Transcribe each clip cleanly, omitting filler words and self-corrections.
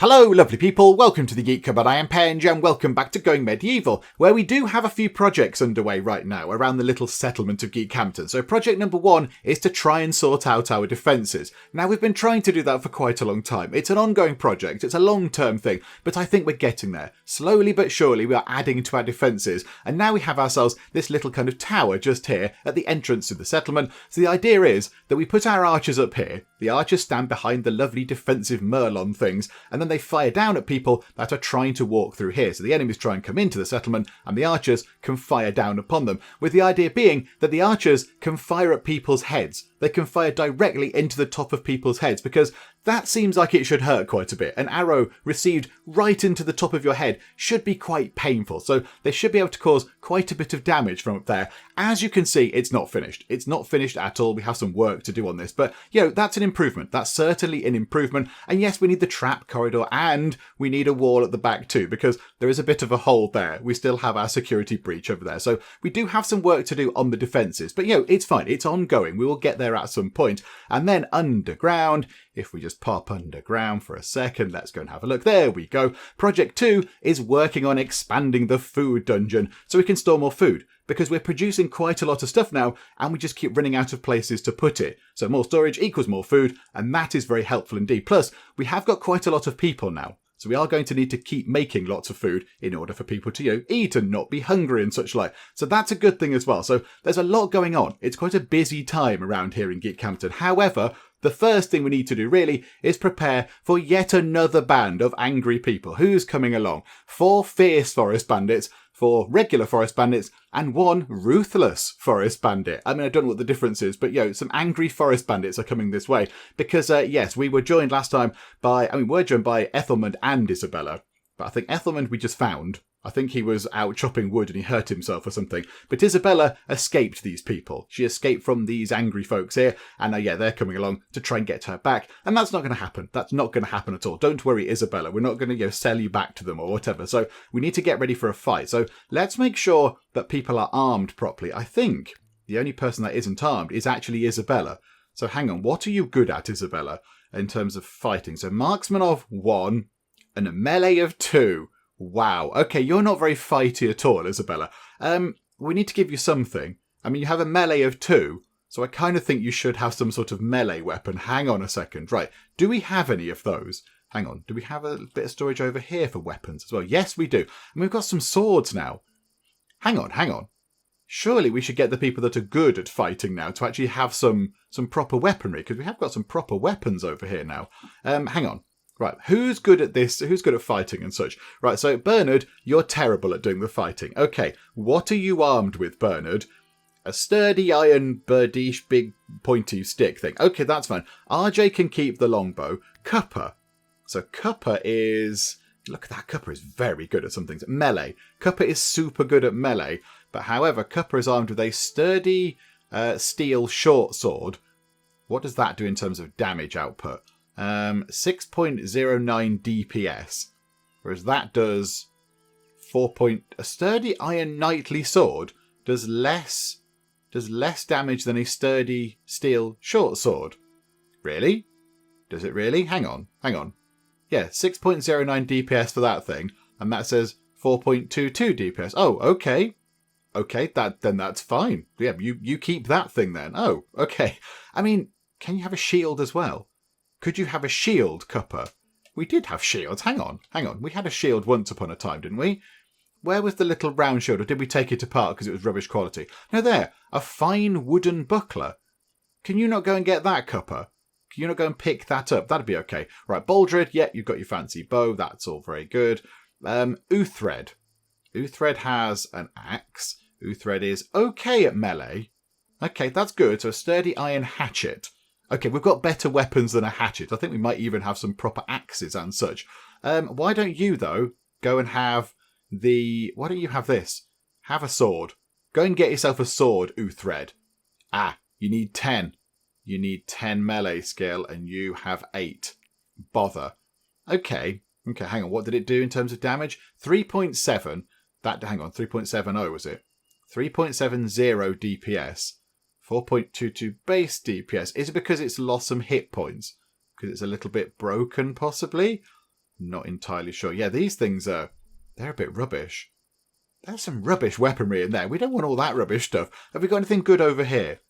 Hello lovely people, welcome to the Geek Cupboard. I am Penge and welcome back to Going Medieval, where we do have a few projects underway right now around the little settlement of Geekhampton. So project number 1 is to try and sort out our defences. Now we've been trying to do that for quite a long time. It's an ongoing project, it's a long-term thing, but I think we're getting there. Slowly but surely we are adding to our defences, and now we have ourselves this little kind of tower just here at the entrance to the settlement. So the idea is that we put our archers up here, the archers stand behind the lovely defensive Merlon things, and then they fire down at people that are trying to walk through here. So the enemies try and come into the settlement and the archers can fire down upon them, with the idea being that the archers can fire at people's heads. They can fire directly into the top of people's heads, because that seems like it should hurt quite a bit. An arrow received right into the top of your head should be quite painful, so they should be able to cause quite a bit of damage from up there. As you can see, it's not finished. It's not finished at all. We have some work to do on this, but that's an improvement. That's certainly an improvement. And yes, we need the trap corridor and we need a wall at the back too, because there is a bit of a hole there. We still have our security breach over there, so we do have some work to do on the defences, but it's fine. It's ongoing. We will get there at some point. And then underground, if we just pop underground for a second, let's go and have a look. There we go. Project 2 is working on expanding the food dungeon so we can store more food, because we're producing quite a lot of stuff now and we just keep running out of places to put it. So more storage equals more food, and that is very helpful indeed. Plus, we have got quite a lot of people now. So we are going to need to keep making lots of food in order for people to eat and not be hungry and such like. So that's a good thing as well. So there's a lot going on. It's quite a busy time around here in Geekhampton. However, the first thing we need to do really is prepare for yet another band of angry people. Who's coming along? 4 fierce forest bandits, 4 regular forest bandits, and 1 ruthless forest bandit. I mean, I don't know what the difference is, but some angry forest bandits are coming this way. Because, yes, we were joined last time by Ethelmund and Isabella. But I think Ethelmund we just found. I think he was out chopping wood and he hurt himself or something. But Isabella escaped these people. She escaped from these angry folks here. And they're coming along to try and get her back. And that's not going to happen. That's not going to happen at all. Don't worry, Isabella. We're not going to sell you back to them or whatever. So we need to get ready for a fight. So let's make sure that people are armed properly. I think the only person that isn't armed is actually Isabella. So hang on. What are you good at, Isabella, in terms of fighting? So marksman of 1 and a melee of 2. Wow. Okay, you're not very fighty at all, Isabella. We need to give you something. I mean, you have a melee of 2, so I kind of think you should have some sort of melee weapon. Hang on a second. Right. Do we have any of those? Hang on. Do we have a bit of storage over here for weapons as well? Yes, we do. And we've got some swords now. Hang on. Surely we should get the people that are good at fighting now to actually have some proper weaponry, because we have got some proper weapons over here now. Hang on. Right, who's good at this? Who's good at fighting and such? Right, so Bernard, you're terrible at doing the fighting. Okay, what are you armed with, Bernard? A sturdy iron birdish big pointy stick thing. Okay, that's fine. RJ can keep the longbow. Cuppa. So Cuppa is... Look at that, Cuppa is very good at some things. Melee. Cuppa is super good at melee. But however, Cuppa is armed with a sturdy steel short sword. What does that do in terms of damage output? 6.09 DPS, whereas that does 4. A sturdy iron knightly sword does less damage than a sturdy steel short sword. Really? Does it really? Hang on. Yeah, 6.09 DPS for that thing, and that says 4.22 DPS. Oh, okay. Then that's fine. Yeah, you keep that thing then. Oh, okay. I mean, can you have a shield as well? Could you have a shield, Cuppa? We did have shields. Hang on. We had a shield once upon a time, didn't we? Where was the little round shield, or did we take it apart because it was rubbish quality? No, there. A fine wooden buckler. Can you not go and get that, Cuppa? Can you not go and pick that up? That'd be okay. Right, Baldred, yeah, you've got your fancy bow. That's all very good. Uthred. Uthred has an axe. Uthred is okay at melee. Okay, that's good. So a sturdy iron hatchet. Okay, we've got better weapons than a hatchet. I think we might even have some proper axes and such. Why don't you, though, go and have why don't you have this? Have a sword. Go and get yourself a sword, Uthred. Ah, you need 10. You need 10 melee skill, and you have 8. Bother. Okay, hang on. What did it do in terms of damage? 3.7. Hang on, 3.70 was it? 3.70 DPS. 4.22 base DPS. Is it because it's lost some hit points? Because it's a little bit broken, possibly? Not entirely sure. Yeah, these things they're a bit rubbish. There's some rubbish weaponry in there. We don't want all that rubbish stuff. Have we got anything good over here?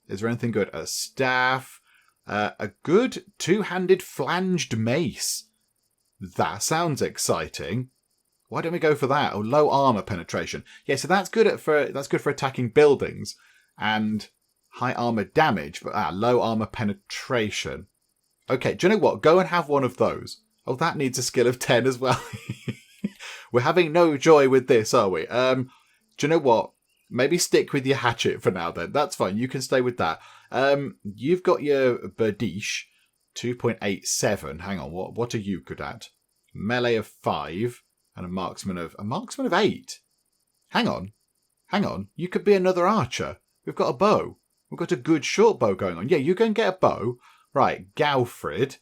Is there anything good? A staff. A good two-handed flanged mace. That sounds exciting. Why don't we go for that? Oh, low armor penetration. Yeah, so that's good for attacking buildings and high armor damage, but low armor penetration. Okay, do you know what? Go and have one of those. Oh, that needs a skill of 10 as well. We're having no joy with this, are we? Do you know what? Maybe stick with your hatchet for now then. That's fine. You can stay with that. You've got your Berdish, 2.87. Hang on, what are you good at? Melee of 5 and a marksman of 8. Hang on. You could be another archer. We've got a bow. We've got a good short bow going on. Yeah, you go and get a bow. Right, Galfrid,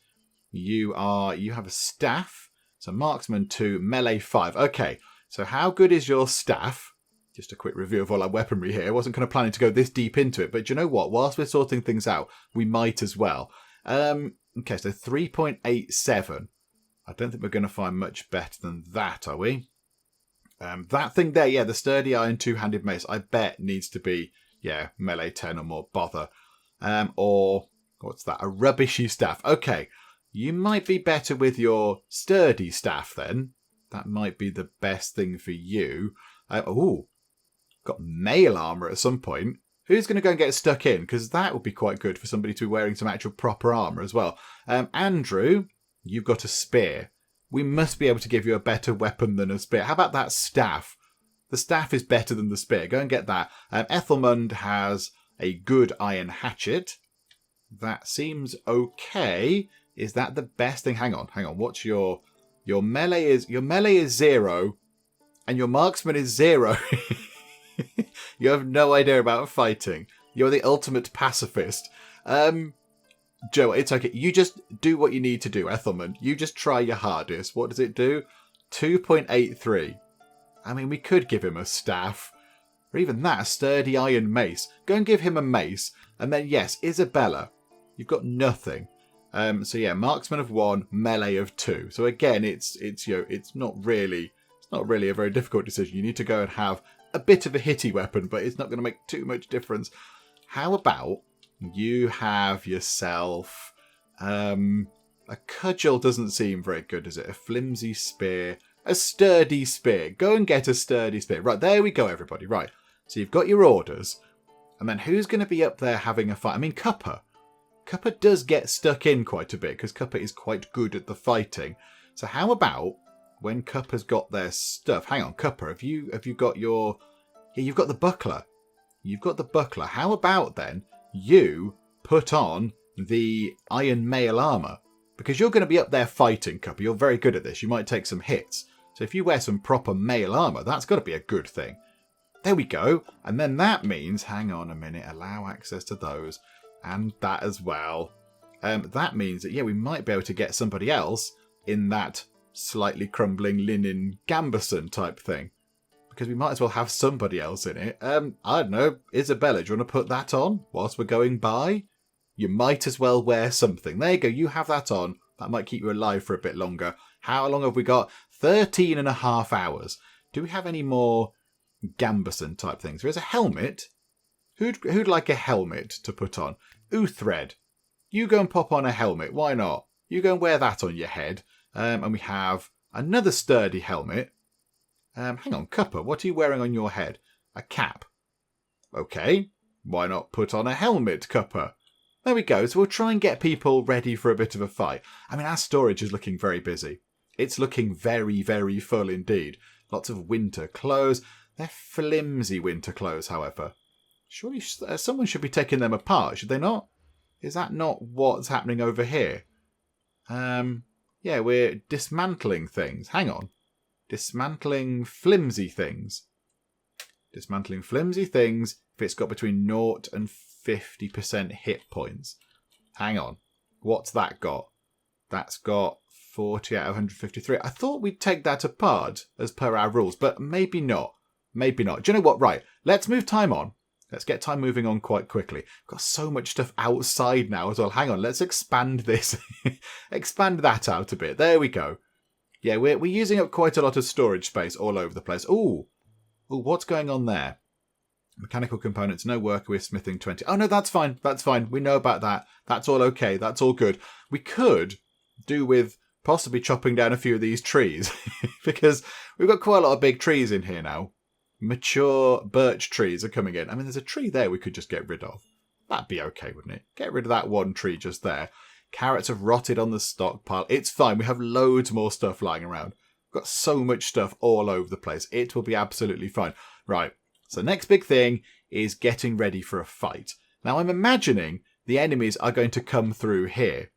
you have a staff. So marksman 2, melee 5. Okay, so how good is your staff? Just a quick review of all our weaponry here. I wasn't kind of planning to go this deep into it, but you know what? Whilst we're sorting things out, we might as well. Okay, so 3.87. I don't think we're going to find much better than that, are we? That thing there, yeah, the sturdy iron two-handed mace, I bet needs to be, yeah, melee 10 or more. Bother. Or, what's that? A rubbishy staff. Okay, you might be better with your sturdy staff then. That might be the best thing for you. Got mail armor at some point. Who's going to go and get stuck in? Because that would be quite good for somebody to be wearing some actual proper armor as well. Andrew, you've got a spear. We must be able to give you a better weapon than a spear. How about that staff? The staff is better than the spear. Go and get that. Ethelmund has a good iron hatchet. That seems okay. Is that the best thing? Hang on. What's your melee is 0 and your marksman is 0. You have no idea about fighting. You're the ultimate pacifist. Joe, it's okay. You just do what you need to do, Ethelman. You just try your hardest. What does it do? 2.83. I mean, we could give him a staff. Or even that, a sturdy iron mace. Go and give him a mace. And then, yes, Isabella. You've got nothing. So yeah, marksman of 1, melee of 2. So again, it's not really a very difficult decision. You need to go and have a bit of a hitty weapon, but it's not going to make too much difference. How about you have yourself a cudgel? Doesn't seem very good, does it? A flimsy spear, a sturdy spear. Go and get a sturdy spear. Right, there we go, everybody. Right, so you've got your orders, and then who's going to be up there having a fight? I mean, Cuppa does get stuck in quite a bit because Cuppa is quite good at the fighting. So how about when Cuppa's got their stuff? Hang on, Cuppa, have you got your... Yeah, you've got the buckler. How about then you put on the iron mail armor? Because you're going to be up there fighting, Cuppa. You're very good at this. You might take some hits. So if you wear some proper mail armor, that's got to be a good thing. There we go. And then that means, hang on a minute, allow access to those. And that as well. That means that, yeah, we might be able to get somebody else in that slightly crumbling linen gambeson type thing. Because we might as well have somebody else in it. I don't know, Isabella, do you want to put that on whilst we're going by? You might as well wear something. There you go, you have that on. That might keep you alive for a bit longer. How long have we got? 13 and a half hours. Do we have any more gambeson type things? There is a helmet. Who'd like a helmet to put on? Uthred, you go and pop on a helmet. Why not? You go and wear that on your head. And we have another sturdy helmet. Hang on, Cuppa, what are you wearing on your head? A cap. Okay, why not put on a helmet, Cuppa? There we go. So we'll try and get people ready for a bit of a fight. I mean, our storage is looking very busy. It's looking very, very full indeed. Lots of winter clothes. They're flimsy winter clothes, however. Surely someone should be taking them apart, should they not? Is that not what's happening over here? Yeah, we're dismantling things. Hang on. Dismantling flimsy things. Dismantling flimsy things if it's got between 0 and 50% hit points. Hang on. What's that got? That's got 40 out of 153. I thought we'd take that apart as per our rules, but maybe not. Maybe not. Do you know what? Right, let's move time on. Let's get time moving on quite quickly. We've got so much stuff outside now as well. Hang on, let's expand this. Expand that out a bit. There we go. Yeah, we're using up quite a lot of storage space all over the place. Ooh, what's going on there? Mechanical components, no worker with smithing 20. Oh, no, that's fine. That's fine. We know about that. That's all okay. That's all good. We could do with possibly chopping down a few of these trees because we've got quite a lot of big trees in here now. Mature birch trees are coming in. I mean, there's a tree there we could just get rid of. That'd be okay, wouldn't it? Get rid of that one tree just there. Carrots have rotted on the stockpile. It's fine. We have loads more stuff lying around. We've got so much stuff all over the place. It will be absolutely fine. Right. So next big thing is getting ready for a fight. Now, I'm imagining the enemies are going to come through here.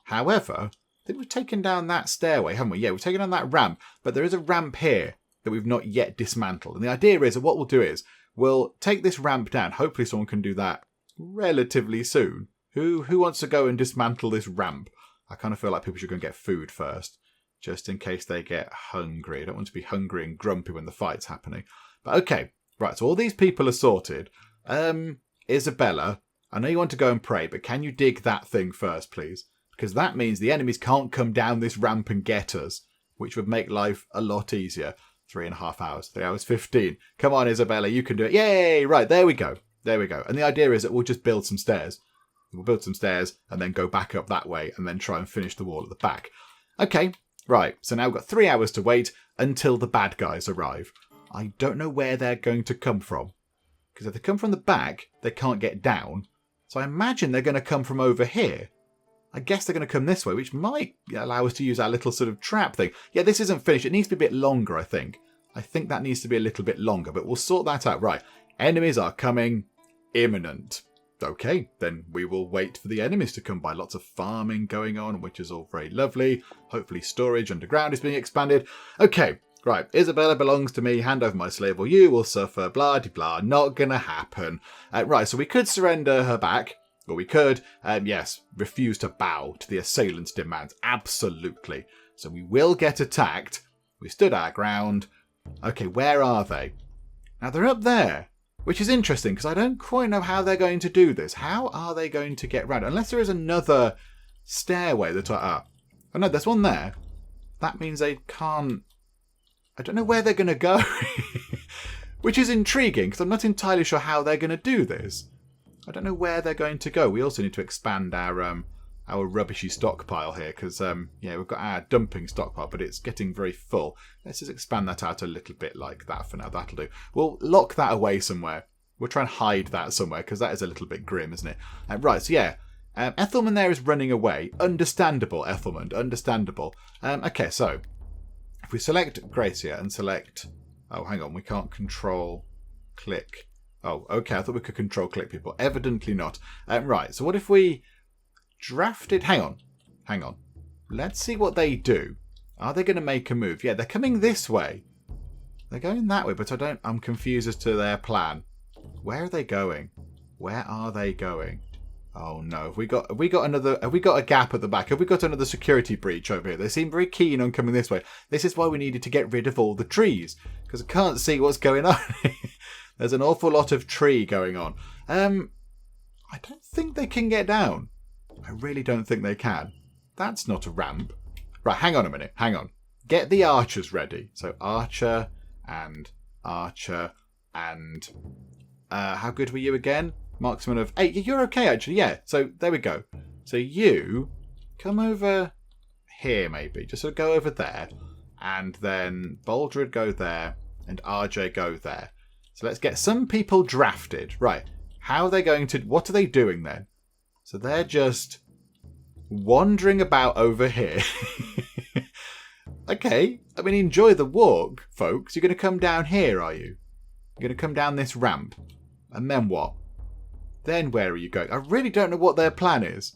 However, I think we've taken down that stairway, haven't we? Yeah, we've taken down that ramp. But there is a ramp here that we've not yet dismantled. And the idea is that what we'll do is we'll take this ramp down. Hopefully someone can do that relatively soon. Who wants to go and dismantle this ramp? I kind of feel like people should go and get food first, just in case they get hungry. I don't want to be hungry and grumpy when the fight's happening. But okay, right, so all these people are sorted. Isabella, I know you want to go and pray, but can you dig that thing first, please? Because that means the enemies can't come down this ramp and get us, which would make life a lot easier. 3.5 hours, 3 hours 15. Come on, Isabella, you can do it. Yay! Right, there we go. There we go. And the idea is that we'll just build some stairs. We'll build some stairs and then go back up that way and then try and finish the wall at the back. Okay, right. So now we've got 3 hours to wait until the bad guys arrive. I don't know where they're going to come from. Because if they come from the back, they can't get down. So I imagine they're going to come from over here. I guess they're going to come this way, which might allow us to use our little sort of trap thing. Yeah, this isn't finished. It needs to be a bit longer, I think. I think that needs to be a little bit longer, but we'll sort that out. Right, enemies are coming imminent. Okay, then we will wait for the enemies to come by. Lots of farming going on, which is all very lovely. Hopefully storage underground is being expanded. Okay, right. Isabella belongs to me. Hand over my slave or you will suffer. Blah, de blah. Not going to happen. Right, so we could surrender her back. Or we could, yes, refuse to bow to the assailant's demands. Absolutely. So we will get attacked. We stood our ground. Okay, where are they? Now they're up there. Which is interesting, because I don't quite know how they're going to do this. How are they going to get round? Unless there is another stairway that oh no, there's one there. That means they can't... I don't know where they're going to go. Which is intriguing, because I'm not entirely sure how they're going to do this. I don't know where they're going to go. We also need to expand our rubbishy stockpile here, because, yeah, we've got our dumping stockpile, but it's getting very full. Let's just expand that out a little bit like that for now. That'll do. We'll lock that away somewhere. We'll try and hide that somewhere, because that is a little bit grim, isn't it? Right, so yeah. Ethelman there is running away. Understandable, Ethelman. Understandable. Okay, so if we select Gracia and select... Oh, hang on. We can't control click. Oh, okay. I thought we could control click people. Evidently not. Right, so what if we... drafted... Hang on. Let's see what they do. Are they going to make a move? Yeah, they're coming this way. They're going that way, but I'm confused as to their plan. Where are they going? Where are they going? Oh no, have we got a gap at the back? Have we got another security breach over here? They seem very keen on coming this way. This is why we needed to get rid of all the trees, because I can't see what's going on. There's an awful lot of tree going on. I don't think they can get down. I really don't think they can. That's not a ramp. Right, hang on a minute. Hang on. Get the archers ready. So archer and archer and... how good were you again? Marksman of 8. You're okay, actually. Yeah, so there we go. So you come over here, maybe. Just sort of go over there. And then Baldred go there. And RJ go there. So let's get some people drafted. Right. How are they going to... What are they doing then? So they're just wandering about over here. Okay. I mean, enjoy the walk, folks. You're going to come down here, are you? You're going to come down this ramp. And then what? Then where are you going? I really don't know what their plan is.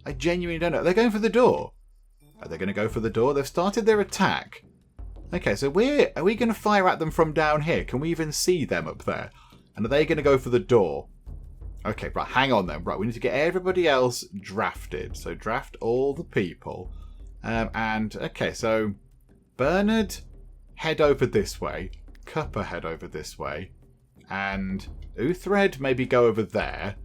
I genuinely don't know. They're going for the door. Are they going to go for the door? They've started their attack. Okay, so are we going to fire at them from down here? Can we even see them up there? And are they going to go for the door? Okay, right, hang on then. Right, we need to get everybody else drafted. So draft all the people. Okay, so Bernard, head over this way. Cupper, head over this way. And Uthred, maybe go over there.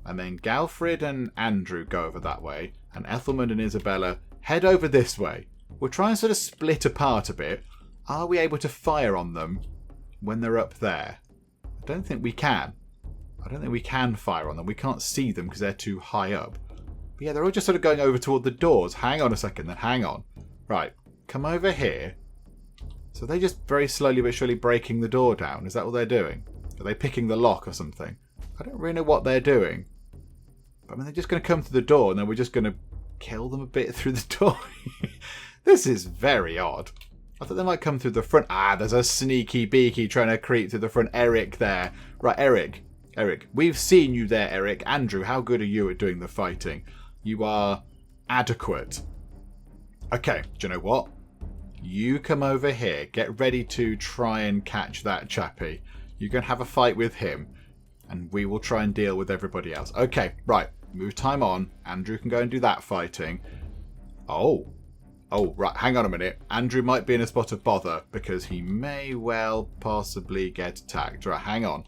And then Galfred and Andrew go over that way. And Ethelmund and Isabella, head over this way. we'll try and sort of split apart a bit. Are we able to fire on them when they're up there? I don't think we can. I don't think we can fire on them. We can't see them because they're too high up. But yeah, they're all just sort of going over toward the doors. Hang on a second then. Hang on. Right. Come over here. So they're just very slowly but surely breaking the door down. Is that what they're doing? Are they picking the lock or something? I don't really know what they're doing. But I mean, they're just going to come to the door and then we're just going to kill them a bit through the door. This is very odd. I thought they might come through the front. Ah, there's a sneaky beaky trying to creep through the front. Eric there. Right, Eric. Eric, we've seen you there, Eric. Andrew, how good are you at doing the fighting? You are adequate. Okay, do you know what? You come over here. Get ready to try and catch that chappie. You can have a fight with him. And we will try and deal with everybody else. Okay, right. Move time on. Andrew can go and do that fighting. Oh, right. Hang on a minute. Andrew might be in a spot of bother because he may well possibly get attacked. Right, hang on.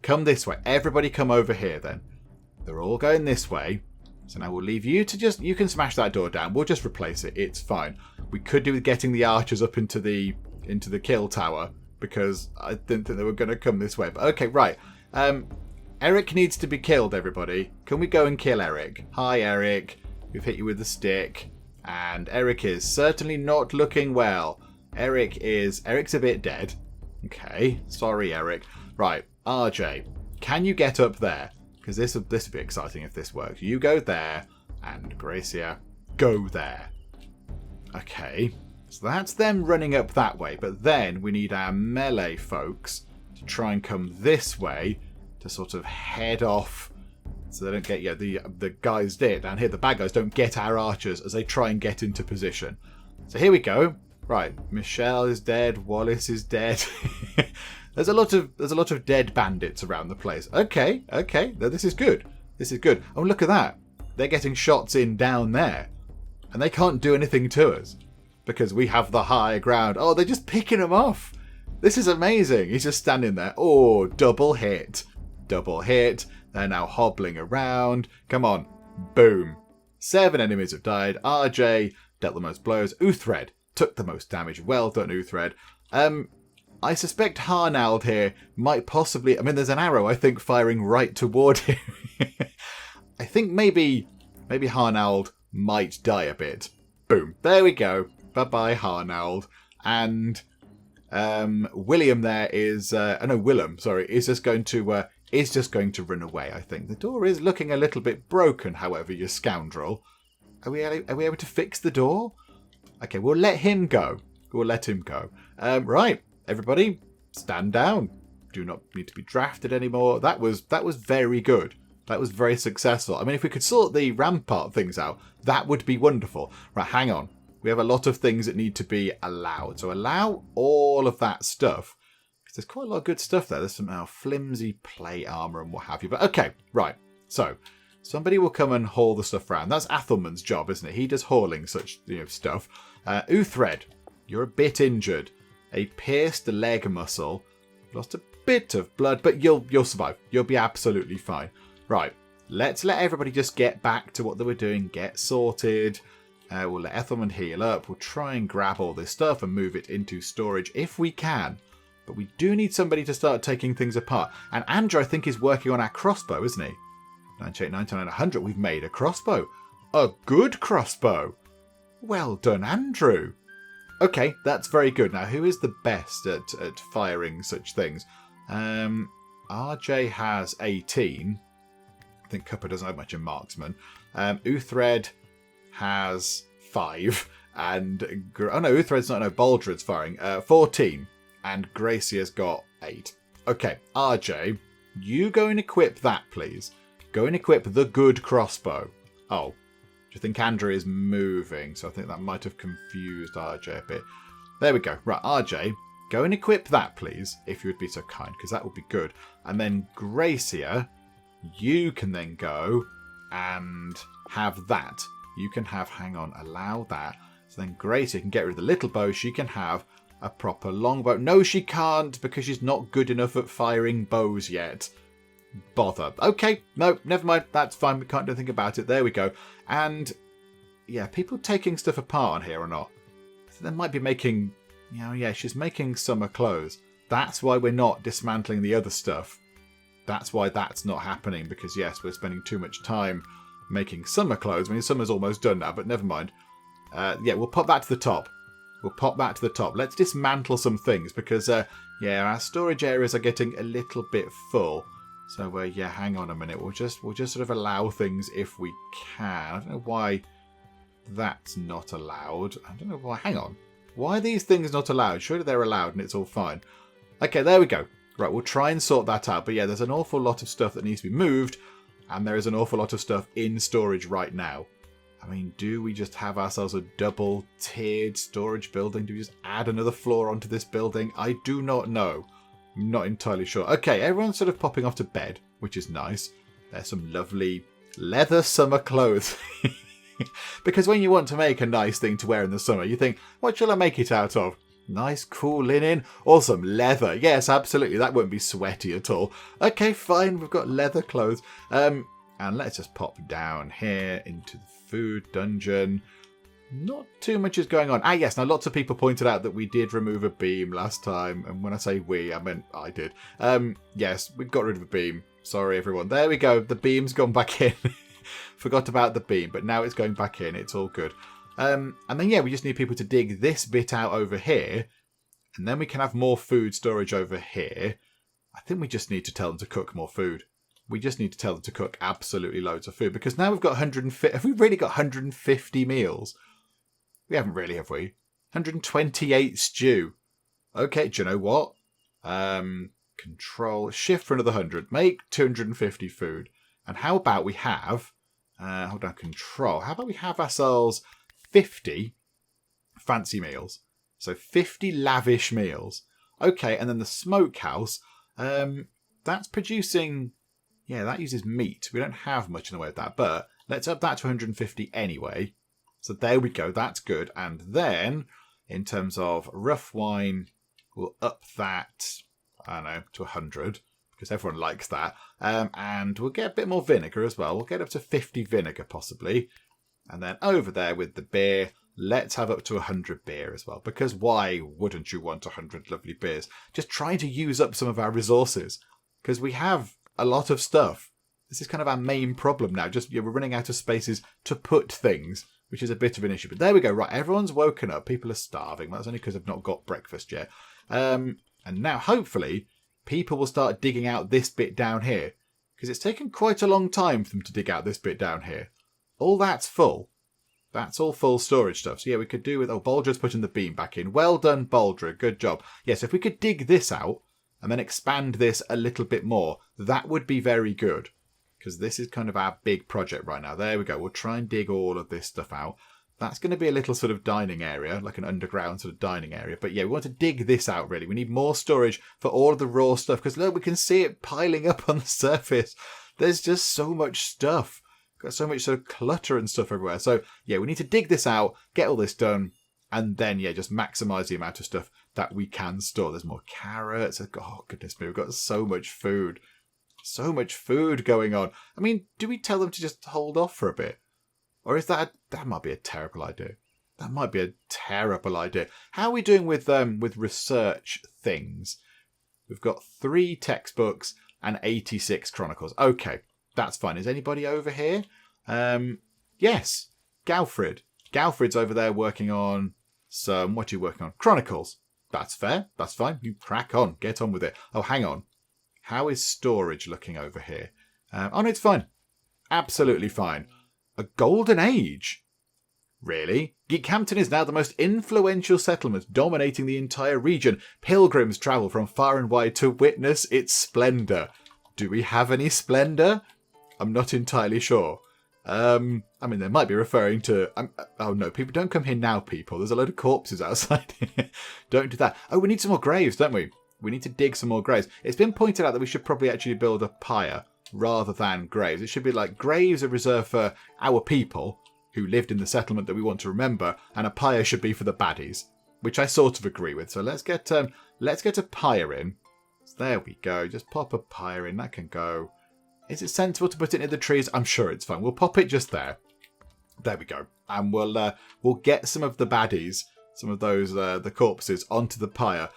Come this way. Everybody come over here then. They're all going this way. So now we'll leave you to just... You can smash that door down. We'll just replace it. It's fine. We could do with getting the archers up into the kill tower because I didn't think they were going to come this way. But okay, right. Eric needs to be killed, everybody. Can we go and kill Eric? Hi, Eric. We've hit you with a stick. And Eric is certainly not looking well. Eric's a bit dead. Okay. Sorry, Eric. Right. RJ, can you get up there? Because this would be exciting if this works. You go there. And Gracia, go there. Okay. So that's them running up that way. But then we need our melee folks to try and come this way to sort of head off so they don't get the guys down here, the bad guys don't get our archers as they try and get into position. So here we go. Right, Michelle is dead, Wallace is dead. There's a lot of dead bandits around the place. Okay. No, this is good. This is good. Oh, look at that. They're getting shots in down there. And they can't do anything to us because we have the high ground. Oh, they're just picking them off. This is amazing. He's just standing there. Oh, double hit. Double hit. They're now hobbling around. Come on. Boom. 7 enemies have died. RJ dealt the most blows. Uthred took the most damage. Well done, Uthred. I suspect Harnald here might possibly... I mean, there's an arrow, I think, firing right toward him. I think maybe Harnald might die a bit. Boom. There we go. Bye-bye, Harnald. And... William there is Willem, sorry, is just going to run away, I think. The door is looking a little bit broken, however, you scoundrel. Are we able to fix the door? Okay, we'll let him go. Right, everybody, stand down. Do not need to be drafted anymore. That was very good. That was very successful. I mean, if we could sort the rampart things out, that would be wonderful. Right, hang on. We have a lot of things that need to be allowed. So allow all of that stuff. Because there's quite a lot of good stuff there. There's some flimsy plate armor and what have you. But okay, right. So somebody will come and haul the stuff around. That's Athelman's job, isn't it? He does hauling such stuff. Uthred, you're a bit injured. A pierced leg muscle. Lost a bit of blood, but you'll survive. You'll be absolutely fine. Right. Let's let everybody just get back to what they were doing. Get sorted. We'll let Ethelman heal up. We'll try and grab all this stuff and move it into storage if we can. But we do need somebody to start taking things apart. And Andrew, I think, is working on our crossbow, isn't he? 98, 99, 100. We've made a crossbow. A good crossbow. Well done, Andrew. Okay, that's very good. Now, who is the best at firing such things? RJ has 18. I think Cuppa doesn't have much in marksman. Uthred has 5, and Uthred's not. No, Baldred's firing 14, and Gracia's got 8. Okay, RJ, you go and equip that, please. Go and equip the good crossbow. Oh, do you think Andrew is moving? So I think that might have confused RJ a bit. There we go. Right, RJ, go and equip that, please, if you would be so kind, because that would be good. And then Gracia, you can then go and have that. You can have, hang on, allow that. So then Gracie can get rid of the little bow. She can have a proper longbow. No, she can't because she's not good enough at firing bows yet. Bother. Okay, no, never mind. That's fine. We can't do anything about it. There we go. And, yeah, people taking stuff apart on here or not? they might be making, yeah, she's making summer clothes. That's why we're not dismantling the other stuff. That's why that's not happening, because yes, we're spending too much time making summer clothes. I mean, summer's almost done now, but never mind. Yeah, we'll pop that to the top. We'll pop that to the top. Let's dismantle some things because, yeah, our storage areas are getting a little bit full. So, yeah, hang on a minute. We'll just sort of allow things if we can. I don't know why that's not allowed. I don't know why. Hang on. Why are these things not allowed? Surely they're allowed and it's all fine. Okay, there we go. Right, we'll try and sort that out. But yeah, there's an awful lot of stuff that needs to be moved. And there is an awful lot of stuff in storage right now. I mean, do we just have ourselves a double-tiered storage building? Do we just add another floor onto this building? I do not know. I'm not entirely sure. Okay, everyone's sort of popping off to bed, which is nice. There's some lovely leather summer clothes. Because when you want to make a nice thing to wear in the summer, you think, what shall I make it out of? Nice, cool linen, or some leather. Yes, absolutely. That won't be sweaty at all. Okay, fine. We've got leather clothes. And let's just pop down here into the food dungeon. Not too much is going on. Ah, yes. Now, lots of people pointed out that we did remove a beam last time. And when I say we, I meant I did. Yes, we got rid of a beam. Sorry, everyone. There we go. The beam's gone back in. Forgot about the beam, but now it's going back in. It's all good. And then, yeah, we just need people to dig this bit out over here. And then we can have more food storage over here. I think we just need to tell them to cook more food. We just need to tell them to cook absolutely loads of food. Because now we've got 150... Have we really got 150 meals? We haven't really, have we? 128 stew. Okay, do you know what? Control... Shift for another 100. Make 250 food. And how about we have... hold on, control. How about we have ourselves 50 fancy meals? So 50 lavish meals. Okay, and then the smokehouse... that's producing... Yeah, that uses meat. We don't have much in the way of that, but let's up that to 150 anyway. So there we go. That's good. And then, in terms of rough wine, we'll up that, I don't know, to 100, because everyone likes that. And we'll get a bit more vinegar as well. We'll get up to 50 vinegar, possibly. And then over there with the beer, let's have up to 100 beer as well. Because why wouldn't you want 100 lovely beers? Just trying to use up some of our resources. Because we have a lot of stuff. This is kind of our main problem now. Just we're running out of spaces to put things, which is a bit of an issue. But there we go. Right, everyone's woken up. People are starving. That's only because they've not got breakfast yet. And now, hopefully, people will start digging out this bit down here. Because it's taken quite a long time for them to dig out this bit down here. All that's full. That's all full storage stuff. So yeah, we could do with... Oh, Baldrid's putting the beam back in. Well done, Baldrid. Good job. Yes, if we could dig this out and then expand this a little bit more, that would be very good. Because this is kind of our big project right now. There we go. We'll try and dig all of this stuff out. That's going to be a little sort of dining area, like an underground sort of dining area. But yeah, we want to dig this out, really. We need more storage for all of the raw stuff. Because look, we can see it piling up on the surface. There's just so much stuff. Got so much sort of clutter and stuff everywhere. So yeah, we need to dig this out, get all this done. And then, yeah, just maximise the amount of stuff that we can store. There's more carrots. Oh, goodness me, we've got so much food. So much food going on. I mean, do we tell them to just hold off for a bit? Or is that might be a terrible idea. That might be a terrible idea. How are we doing with research things? We've got 3 textbooks and 86 chronicles. Okay, that's fine. Is anybody over here? Yes, Galfred. Galfred's over there working on some... What are you working on? Chronicles. That's fair. That's fine. You crack on. Get on with it. Oh, hang on. How is storage looking over here? Oh, no, it's fine. Absolutely fine. A golden age? Really? Geekhampton is now the most influential settlement, dominating the entire region. Pilgrims travel from far and wide to witness its splendour. Do we have any splendour? I'm not entirely sure. I mean, they might be referring to... oh, no, people don't come here now, people. There's a load of corpses outside. Don't do that. Oh, we need some more graves, don't we? We need to dig some more graves. It's been pointed out that we should probably actually build a pyre rather than graves. It should be like graves are reserved for our people who lived in the settlement that we want to remember, and a pyre should be for the baddies, which I sort of agree with. So let's get a pyre in. So there we go. Just pop a pyre in. That can go. Is it sensible to put it in the trees? I'm sure it's fine. We'll pop it just there. There we go. And we'll get some of the baddies some of those the corpses onto the pyre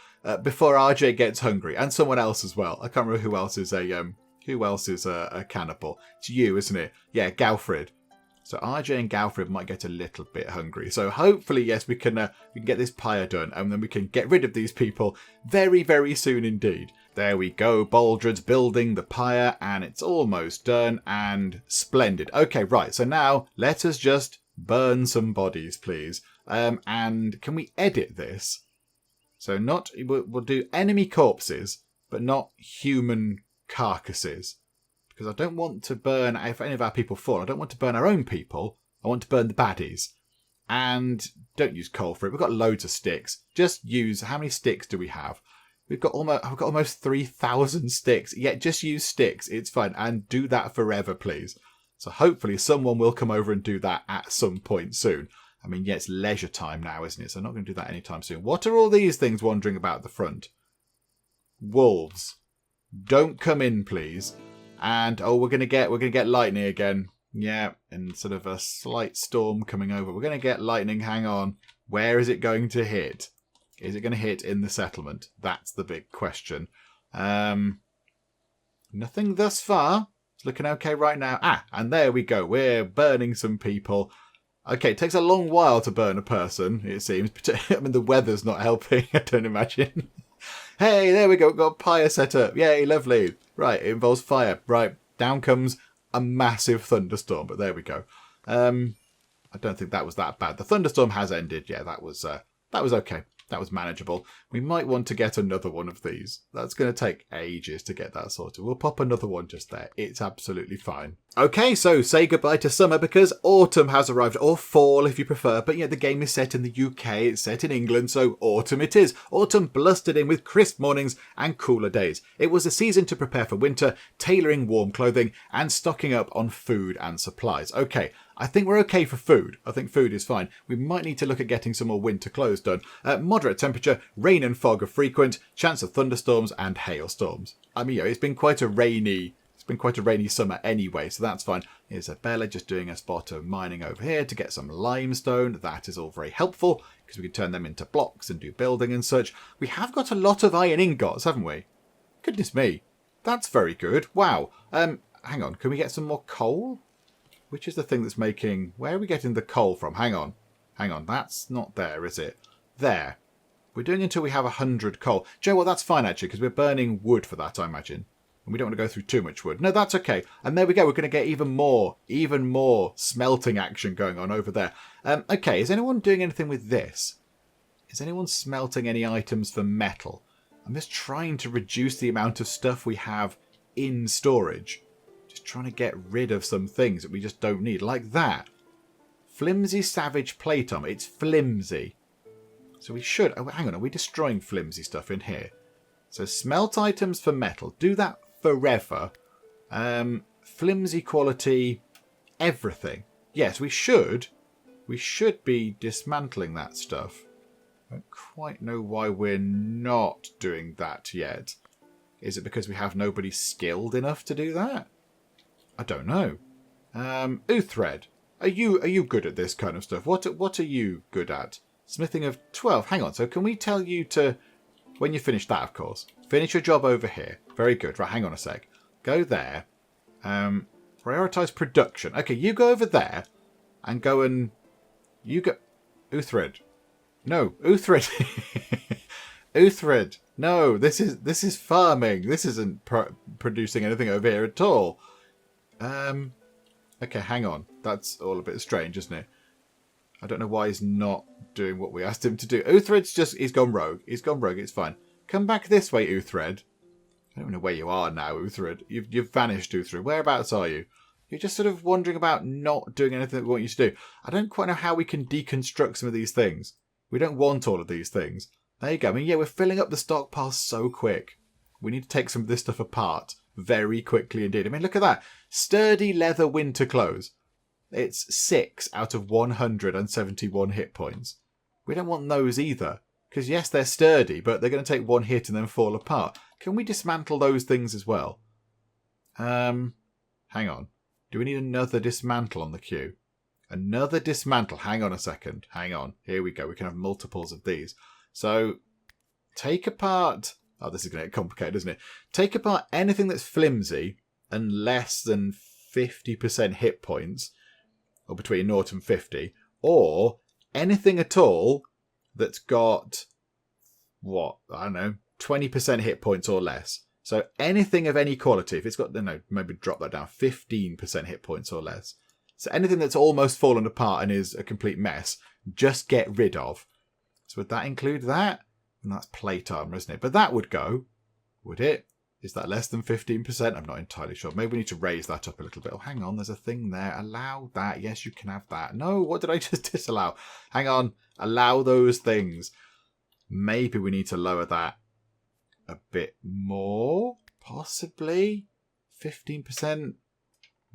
before RJ gets hungry, and someone else as well. I can't remember who else is a cannibal. It's you, isn't it? Yeah, Galfred. So RJ and Galfred might get a little bit hungry. So hopefully, yes, we can get this pyre done, and then we can get rid of these people very, very soon indeed. There we go. Baldred's building the pyre, and it's almost done, and splendid. Okay, right. So now let us just burn some bodies, please. And can we edit this? So we'll do enemy corpses, but not human carcasses. Because I don't want to burn, if any of our people fall, I don't want to burn our own people. I want to burn the baddies. And don't use coal for it. We've got loads of sticks. Just use, how many sticks do we have? I've got almost 3,000 sticks. Yeah, just use sticks. It's fine. And do that forever, please. So hopefully someone will come over and do that at some point soon. I mean, yeah, it's leisure time now, isn't it? So I'm not going to do that anytime soon. What are all these things wandering about the front? Wolves. Don't come in, please. And we're gonna get lightning again. Yeah, and sort of a slight storm coming over. We're gonna get lightning. Hang on. Where is it going to hit? Is it going to hit in the settlement? That's the big question. Nothing thus far. It's looking okay right now. And there we go. We're burning some people. Okay, it takes a long while to burn a person, it seems. I mean, the weather's not helping, I don't imagine. Hey, there we go. We've got a pyre set up. Yay, lovely. Right, it involves fire. Right, down comes a massive thunderstorm, but there we go. I don't think that was that bad. The thunderstorm has ended. Yeah, that was okay. That was manageable. We might want to get another one of these. That's going to take ages to get that sorted. We'll pop another one just there. It's absolutely fine. Okay, so say goodbye to summer because autumn has arrived, or fall if you prefer. But yeah, the game is set in the UK. It's set in England, so autumn it is. Autumn blustered in with crisp mornings and cooler days. It was a season to prepare for winter, tailoring warm clothing and stocking up on food and supplies. Okay, I think we're okay for food. I think food is fine. We might need to look at getting some more winter clothes done. Moderate temperature, rain and fog are frequent, chance of thunderstorms and hailstorms. I mean, it's been quite a rainy summer anyway, so that's fine. Isabella just doing a spot of mining over here to get some limestone. That is all very helpful because we can turn them into blocks and do building and such. We have got a lot of iron ingots, haven't we? Goodness me. That's very good. Wow. Hang on. Can we get some more coal? Which is the thing that's making... Where are we getting the coal from? Hang on. That's not there, is it? There. We're doing until we have 100 coal. Do you know what? That's fine, actually, because we're burning wood for that, I imagine. And we don't want to go through too much wood. No, that's okay. And there we go. We're going to get even more smelting action going on over there. Okay, is anyone doing anything with this? Is anyone smelting any items for metal? I'm just trying to reduce the amount of stuff we have in storage. Just trying to get rid of some things that we just don't need. Like that. Flimsy Savage Plate Armor. It's flimsy. So we should... Oh, hang on. Are we destroying flimsy stuff in here? So smelt items for metal. Do that forever. Flimsy quality. Everything. Yes, we should. We should be dismantling that stuff. I don't quite know why we're not doing that yet. Is it because we have nobody skilled enough to do that? I don't know. Uthred, are you good at this kind of stuff? What are you good at? Smithing of 12. Hang on. So can we tell you to, when you finish that, of course, finish your job over here. Very good. Right. Hang on a sec. Go there. Prioritize production. Okay. You go over there and go and you go. Uthred. No. Uthred. Uthred. No. This is farming. This isn't producing anything over here at all. Okay, hang on. That's all a bit strange, isn't it? I don't know why he's not doing what we asked him to do. He's gone rogue. He's gone rogue. It's fine. Come back this way, Uthred. I don't know where you are now, Uthred. You've vanished, Uthred. Whereabouts are you? You're just sort of wandering about, not doing anything that we want you to do. I don't quite know how we can deconstruct some of these things. We don't want all of these things. There you go. I mean, yeah, we're filling up the stockpile so quick. We need to take some of this stuff apart very quickly indeed. I mean, look at that. Sturdy leather winter clothes. It's 6 out of 171 hit points. We don't want those either. Because yes, they're sturdy, but they're going to take one hit and then fall apart. Can we dismantle those things as well? Hang on. Do we need another dismantle on the queue? Another dismantle. Hang on a second. Hang on. Here we go. We can have multiples of these. So take apart... Oh, this is going to get complicated, isn't it? Take apart anything that's flimsy and less than 50% hit points, or between 0 and 50, or anything at all that's got, what, I don't know, 20% hit points or less. So anything of any quality, if it's got, no, maybe drop that down, 15% hit points or less. So anything that's almost fallen apart and is a complete mess, just get rid of. So would that include that? And that's plate armor, isn't it? But that would go, would it? Is that less than 15%? I'm not entirely sure. Maybe we need to raise that up a little bit. Oh, hang on, there's a thing there. Allow that. Yes, you can have that. No, what did I just disallow? Hang on. Allow those things. Maybe we need to lower that a bit more. Possibly. 15%.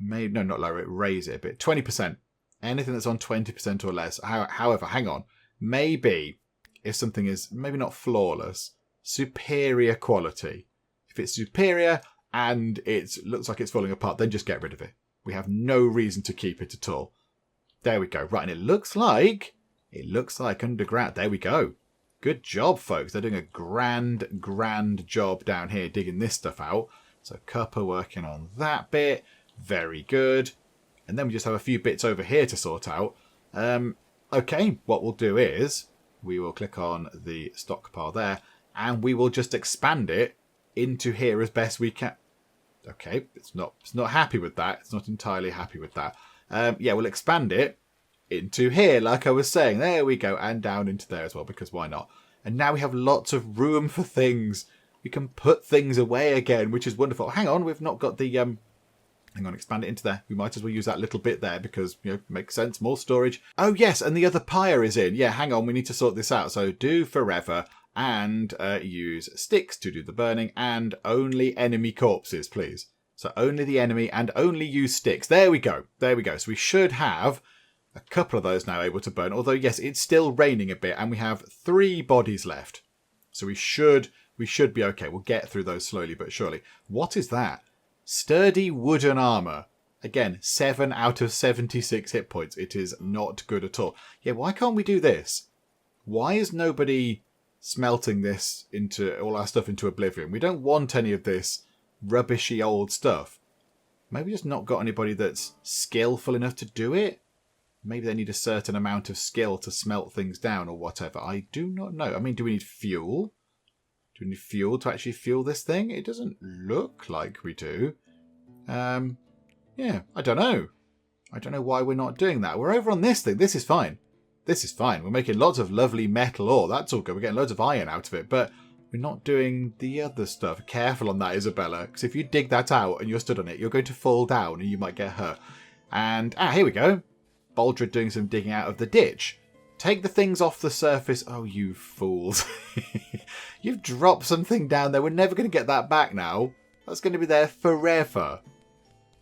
Maybe, no, not lower it. Raise it a bit. 20%. Anything that's on 20% or less. However, hang on. Maybe if something is maybe not flawless, superior quality. If it's superior and it looks like it's falling apart, then just get rid of it. We have no reason to keep it at all. There we go. Right, and it looks like underground. There we go. Good job, folks. They're doing a grand job down here digging this stuff out. So Cuppa working on that bit. Very good. And then we just have a few bits over here to sort out. Okay, what we'll do is we will click on the stockpile there and we will just expand it into here as best we can. Okay, it's not happy with that. It's not entirely happy with that. Yeah, we'll expand it into here, like I was saying. There we go, and down into there as well, because why not? And now we have lots of room for things. We can put things away again, which is wonderful. Hang on, we've not got the hang on, expand it into there. We might as well use that little bit there because, you know, makes sense. More storage. Oh, yes, and the other pyre is in. Yeah, hang on, we need to sort this out. So do forever and use sticks to do the burning and only enemy corpses, please. So only the enemy and only use sticks. There we go. There we go. So we should have a couple of those now able to burn. Although, yes, it's still raining a bit and we have 3 bodies left. So we should be okay. We'll get through those slowly but surely. What is that? Sturdy wooden armor. Again, 7 out of 76 hit points. It is not good at all. Yeah, why can't we do this? Why is nobody smelting this into all our stuff into oblivion? We don't want any of this rubbishy old stuff. Maybe just not got anybody that's skillful enough to do it. Maybe they need a certain amount of skill to smelt things down or whatever. I do not know. I mean, do we need fuel? Do we need fuel to actually fuel this thing? It doesn't look like we do. Yeah, I don't know. I don't know why we're not doing that. We're over on this thing. This is fine. This is fine. We're making lots of lovely metal ore. That's all good. We're getting loads of iron out of it. But we're not doing the other stuff. Careful on that, Isabella. Because if you dig that out and you're stood on it, you're going to fall down and you might get hurt. And, here we go. Baldred doing some digging out of the ditch. Take the things off the surface. Oh, you fools. You've dropped something down there. We're never going to get that back now. That's going to be there forever.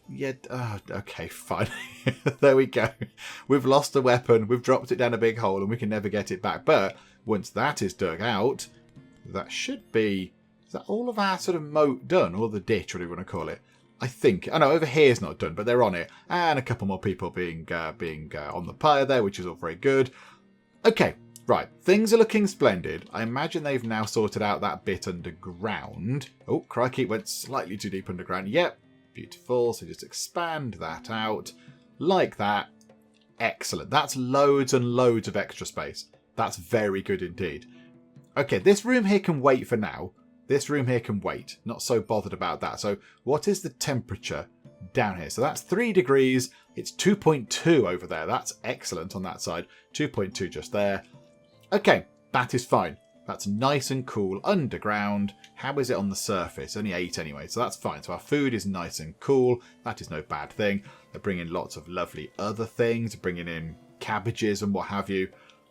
Yeah, okay, fine. There we go. We've lost a weapon. We've dropped it down a big hole and we can never get it back. But once that is dug out, that should be... Is that all of our sort of moat done? Or the ditch, whatever you want to call it? I think. Oh, no, over here is not done, but they're on it. And a couple more people being on the pyre there, which is all very good. Okay, right. Things are looking splendid. I imagine they've now sorted out that bit underground. Oh, crikey, went slightly too deep underground. Yep, beautiful. So just expand that out like that. Excellent. That's loads and loads of extra space. That's very good indeed. Okay, this room here can wait for now. This room here can wait. Not so bothered about that. So what is the temperature down here? So that's 3 degrees. It's 2.2 over there. That's excellent on that side. 2.2 just there. Okay, that is fine. That's nice and cool underground. How is it on the surface? Only 8 anyway, so that's fine. So our food is nice and cool. That is no bad thing. They're bringing lots of lovely other things, bringing in cabbages and what have you.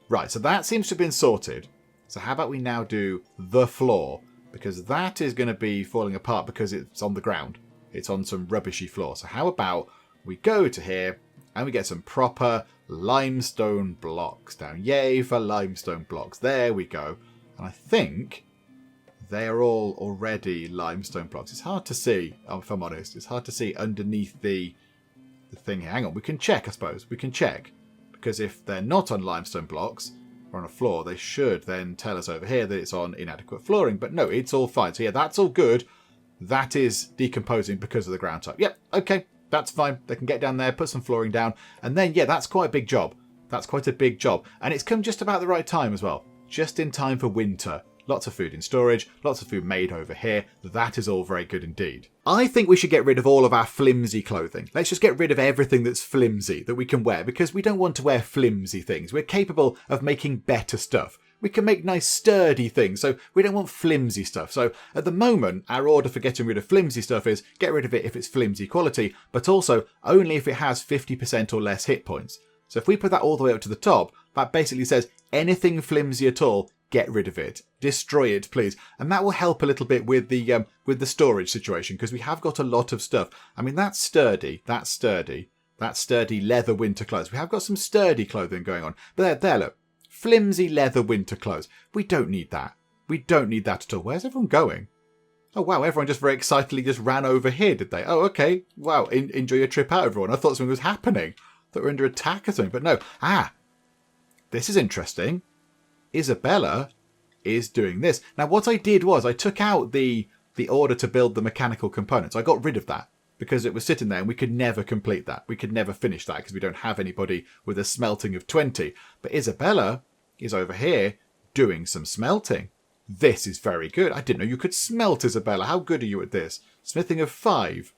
Right, so that seems to have been sorted. So how about we now do the floor? Because that is going to be falling apart because it's on the ground. It's on some rubbishy floor. So how about we go to here and we get some proper limestone blocks down. Yay for limestone blocks. There we go. And I think they are all already limestone blocks. It's hard to see, if I'm honest. It's hard to see underneath the thing here. Hang on, we can check, I suppose. We can check. Because if they're not on limestone blocks or on a floor, they should then tell us over here that it's on inadequate flooring. But no, it's all fine. So yeah, that's all good. That is decomposing because of the ground type. Yep, okay, that's fine. They can get down there, put some flooring down. And then, yeah, that's quite a big job. That's quite a big job. And it's come just about the right time as well. Just in time for winter. Lots of food in storage, lots of food made over here. That is all very good indeed. I think we should get rid of all of our flimsy clothing. Let's just get rid of everything that's flimsy that we can wear, because we don't want to wear flimsy things. We're capable of making better stuff. We can make nice sturdy things, so we don't want flimsy stuff. So at the moment, our order for getting rid of flimsy stuff is get rid of it if it's flimsy quality, but also only if it has 50% or less hit points. So if we put that all the way up to the top, that basically says anything flimsy at all, get rid of it. Destroy it, please. And that will help a little bit with the storage situation, because we have got a lot of stuff. I mean, that's sturdy. That's sturdy. That's sturdy leather winter clothes. We have got some sturdy clothing going on. But there, look. Flimsy leather winter clothes. We don't need that. We don't need that at all. Where's everyone going? Oh, wow. Everyone just very excitedly just ran over here, did they? Oh, okay. Wow. Enjoy your trip out, everyone. I thought something was happening. I thought we were under attack or something. But no. This is interesting. Isabella is doing this. Now, what I did was I took out the order to build the mechanical components. I got rid of that because it was sitting there and we could never complete that. We could never finish that because we don't have anybody with a smelting of 20. But Isabella is over here doing some smelting. This is very good. I didn't know you could smelt, Isabella. How good are you at this? Smithing of 5.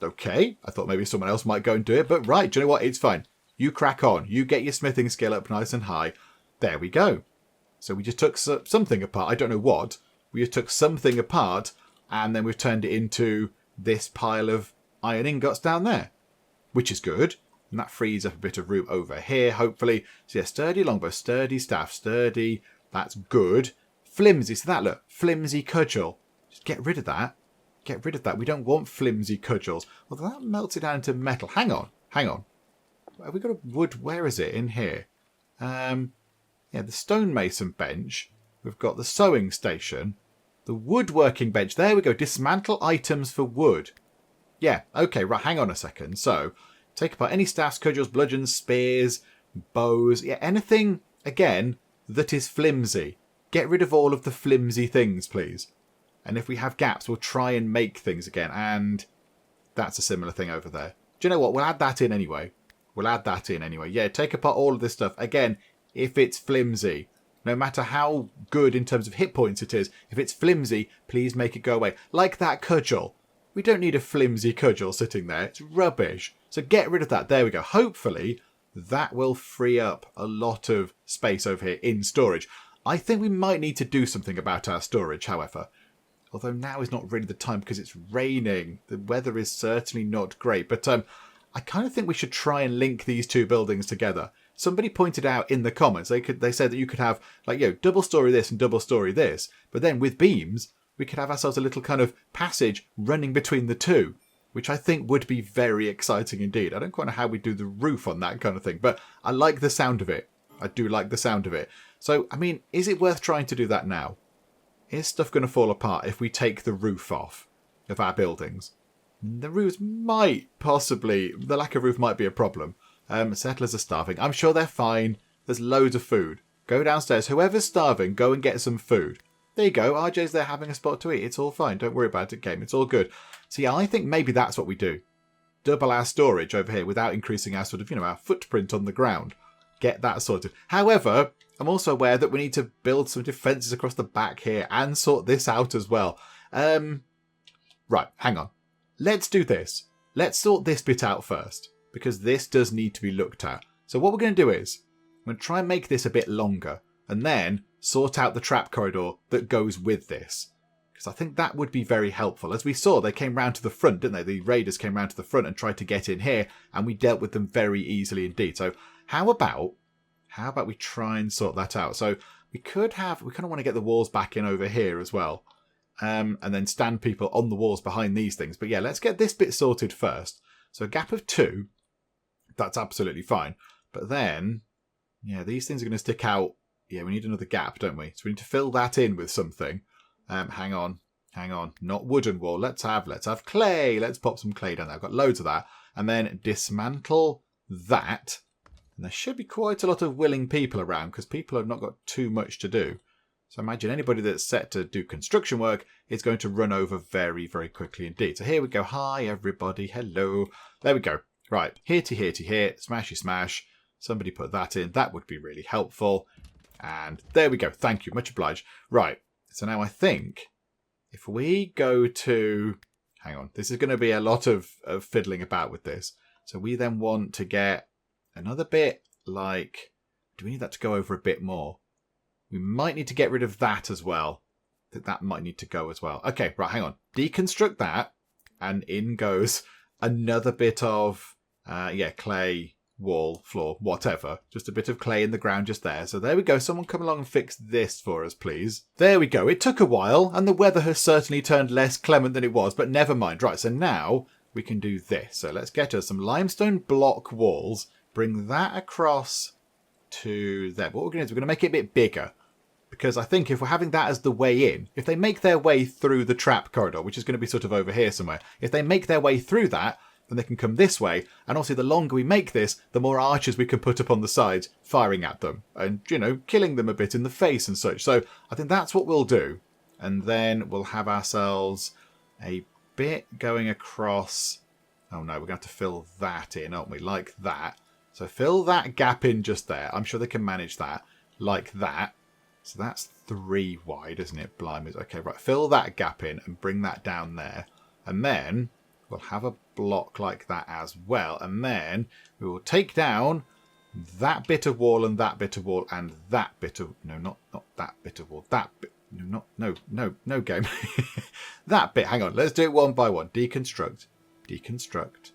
Okay, I thought maybe someone else might go and do it, but right, do you know what? It's fine. You crack on. You get your smithing skill up nice and high. There we go. So we just took something apart. I don't know what. We just took something apart and then we've turned it into this pile of iron ingots down there, which is good. And that frees up a bit of room over here, hopefully. So yeah, sturdy longbow, sturdy staff, sturdy. That's good. Flimsy. So that, look, flimsy cudgel. Just get rid of that. Get rid of that. We don't want flimsy cudgels. Well, that melts it down into metal. Hang on. Hang on. Have we got a wood? Where is it? In here. Yeah, the stonemason bench. We've got the sewing station. The woodworking bench. There we go. Dismantle items for wood. Yeah, okay, right, hang on a second. So, take apart any staffs, cudgels, bludgeons, spears, bows. Yeah, anything, again, that is flimsy. Get rid of all of the flimsy things, please. And if we have gaps, we'll try and make things again. And that's a similar thing over there. Do you know what? We'll add that in anyway. We'll add that in anyway. Yeah, take apart all of this stuff. Again, if it's flimsy, no matter how good in terms of hit points it is, if it's flimsy, please make it go away. Like that cudgel. We don't need a flimsy cudgel sitting there. It's rubbish. So get rid of that. There we go. Hopefully, that will free up a lot of space over here in storage. I think we might need to do something about our storage, however. Although now is not really the time because it's raining. The weather is certainly not great. But I kind of think we should try and link these two buildings together. Somebody pointed out in the comments, they said that you could have, like, double story this and double story this. But then with beams, we could have ourselves a little kind of passage running between the two, which I think would be very exciting indeed. I don't quite know how we do the roof on that kind of thing, but I like the sound of it. I do like the sound of it. So, I mean, is it worth trying to do that now? Is stuff going to fall apart if we take the roof off of our buildings? The roofs might possibly, the lack of roof might be a problem. Settlers are starving. I'm sure they're fine. There's loads of food. Go downstairs. Whoever's starving, go and get some food. There you go. RJ's there having a spot to eat. It's all fine. Don't worry about it, game. It's all good. So yeah, I think maybe that's what we do. Double our storage over here without increasing our sort of, our footprint on the ground. Get that sorted. However, I'm also aware that we need to build some defences across the back here and sort this out as well. Right, hang on. Let's do this. Let's sort this bit out first, because this does need to be looked at. So what we're going to do is, I'm going to try and make this a bit longer, and then sort out the trap corridor that goes with this. Because I think that would be very helpful. As we saw, they came round to the front, didn't they? The raiders came round to the front and tried to get in here, and we dealt with them very easily indeed. So how about we try and sort that out? So we kind of want to get the walls back in over here as well. And then stand people on the walls behind these things. But yeah, let's get this bit sorted first. So a gap of 2, that's absolutely fine. But then, yeah, these things are going to stick out. Yeah, we need another gap, don't we? So we need to fill that in with something. Hang on. Not wooden wall. Let's have clay. Let's pop some clay down there. I've got loads of that. and then dismantle that. And there should be quite a lot of willing people around because people have not got too much to do. So imagine anybody that's set to do construction work is going to run over very, very quickly indeed. So here we go. Hi, everybody. Hello. There we go. Right. Here to here to here. Smashy smash. Somebody put that in. That would be really helpful. And there we go. Thank you. Much obliged. Right. So now I think if we go to... Hang on. This is going to be a lot of fiddling about with this. So we then want to get another bit like... Do we need that to go over a bit more? We might need to get rid of that as well. I think that might need to go as well. Okay, right, hang on. Deconstruct that. And in goes another bit of, clay, wall, floor, whatever. Just a bit of clay in the ground just there. So there we go. Someone come along and fix this for us, please. There we go. It took a while, and the weather has certainly turned less clement than it was, but never mind. Right, so now we can do this. So let's get us some limestone block walls. Bring that across to there. What we're going to do is we're going to make it a bit bigger. Because I think if we're having that as the way in, if they make their way through the trap corridor, which is going to be sort of over here somewhere, if they make their way through that, then they can come this way. And also the longer we make this, the more archers we can put up on the sides firing at them and, killing them a bit in the face and such. So I think that's what we'll do. And then we'll have ourselves a bit going across. Oh no, we're going to have to fill that in, aren't we? Like that. So fill that gap in just there. I'm sure they can manage that. Like that. So that's 3 wide, isn't it? Blimey. Okay, right. Fill that gap in and bring that down there. And then we'll have a block like that as well. And then we will take down that bit of wall and that bit of wall and that bit of... No, not that bit of wall. That bit... No game. That bit. Hang on. Let's do it one by one. Deconstruct. Deconstruct.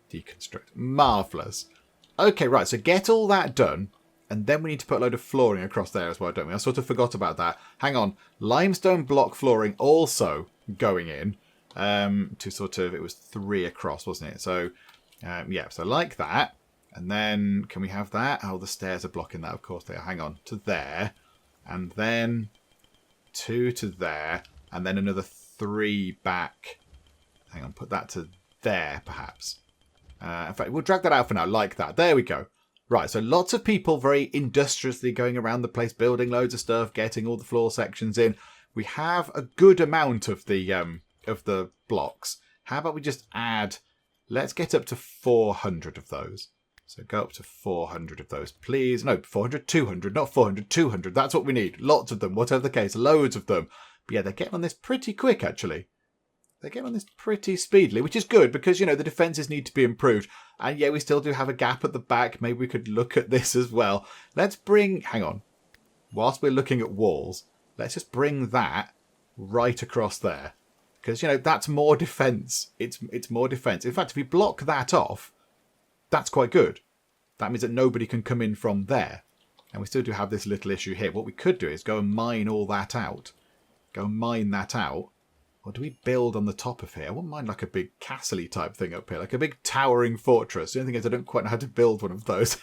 Deconstruct. Marvellous. Okay, right. So get all that done. And then we need to put a load of flooring across there as well, don't we? I sort of forgot about that. Hang on. Limestone block flooring also going in to sort of... It was 3 across, wasn't it? So, so like that. And then can we have that? Oh, the stairs are blocking that. Of course they are. Hang on. To there. And then 2 to there. And then another 3 back. Hang on. Put that to there, perhaps. In fact, we'll drag that out for now. Like that. There we go. Right, so lots of people very industriously going around the place, building loads of stuff, getting all the floor sections in. We have a good amount of the blocks. How about we just add... Let's get up to 400 of those. So go up to 400 of those, please. No, 400, 200, not 400, 200. That's what we need. Lots of them, whatever the case. Loads of them. But yeah, they're getting on this pretty quick, actually. They get on this pretty speedily, which is good because, the defences need to be improved. And yeah, we still do have a gap at the back. Maybe we could look at this as well. Let's bring... Hang on. Whilst we're looking at walls, let's just bring that right across there. Because, that's more defence. It's more defence. In fact, if we block that off, that's quite good. That means that nobody can come in from there. And we still do have this little issue here. What we could do is go and mine all that out. Go and mine that out. Or do we build on the top of here? I wouldn't mind like a big castle-y type thing up here. Like a big towering fortress. The only thing is I don't quite know how to build one of those.